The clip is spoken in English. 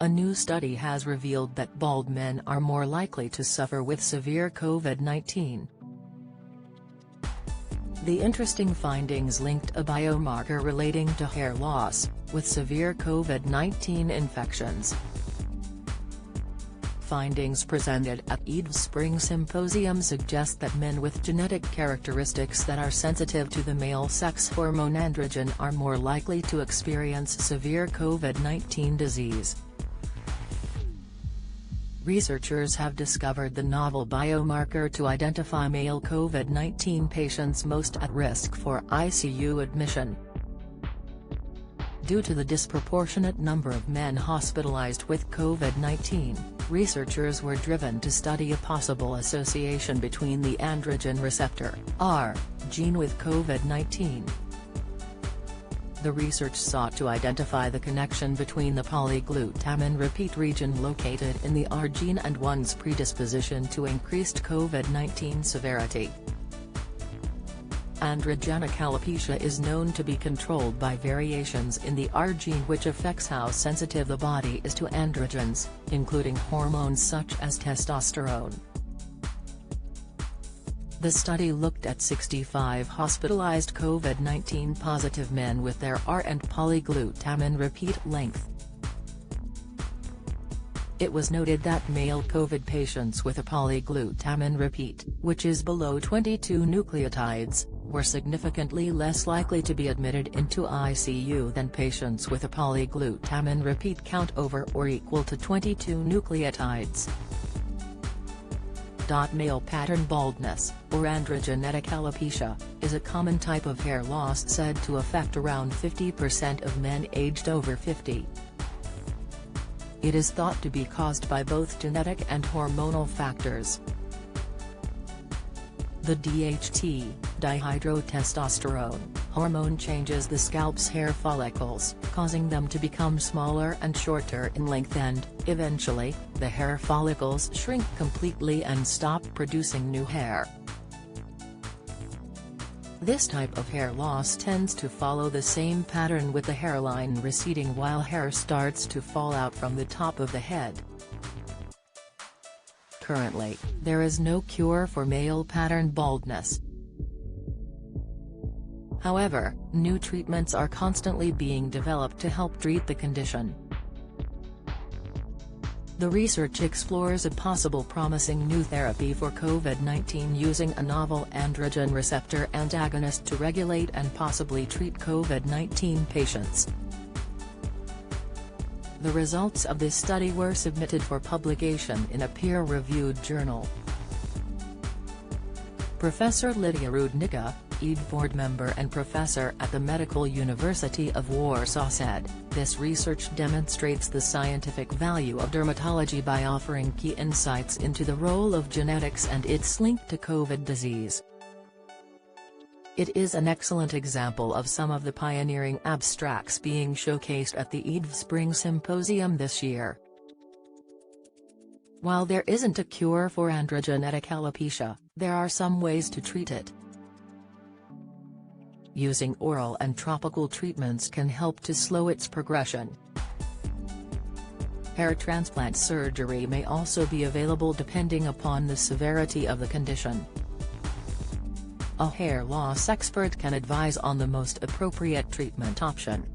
A new study has revealed that bald men are more likely to suffer with severe COVID-19. The interesting findings linked a biomarker relating to hair loss with severe COVID-19 infections. Findings presented at EADV Spring Symposium suggest that men with genetic characteristics that are sensitive to the male sex hormone androgen are more likely to experience severe COVID-19 disease. Researchers have discovered the novel biomarker to identify male COVID-19 patients most at risk for ICU admission. Due to the disproportionate number of men hospitalized with COVID-19, researchers were driven to study a possible association between the androgen receptor (AR) gene with COVID-19. The research sought to identify the connection between the polyglutamine repeat region located in the AR gene and one's predisposition to increased COVID-19 severity. Androgenic alopecia is known to be controlled by variations in the AR gene, which affects how sensitive the body is to androgens, including hormones such as testosterone. The study looked at 65 hospitalized COVID-19 positive men with their AR and polyglutamine repeat length. It was noted that male COVID patients with a polyglutamine repeat, which is below 22 nucleotides, were significantly less likely to be admitted into ICU than patients with a polyglutamine repeat count over or equal to 22 nucleotides. Male pattern baldness, or androgenetic alopecia, is a common type of hair loss said to affect around 50% of men aged over 50. It is thought to be caused by both genetic and hormonal factors. The DHT, dihydrotestosterone, hormone changes the scalp's hair follicles, causing them to become smaller and shorter in length and, eventually, the hair follicles shrink completely and stop producing new hair. This type of hair loss tends to follow the same pattern, with the hairline receding while hair starts to fall out from the top of the head. Currently, there is no cure for male pattern baldness. However, new treatments are constantly being developed to help treat the condition. The research explores a possible promising new therapy for COVID-19 using a novel androgen receptor antagonist to regulate and possibly treat COVID-19 patients. The results of this study were submitted for publication in a peer-reviewed journal. Professor Lydia Rudnicka, EADV board member and professor at the Medical University of Warsaw, said, "This research demonstrates the scientific value of dermatology by offering key insights into the role of genetics and its link to COVID disease. It is an excellent example of some of the pioneering abstracts being showcased at the EADV Spring Symposium this year." While there isn't a cure for androgenetic alopecia, there are some ways to treat it. Using oral and topical treatments can help to slow its progression. Hair transplant surgery may also be available depending upon the severity of the condition. A hair loss expert can advise on the most appropriate treatment option.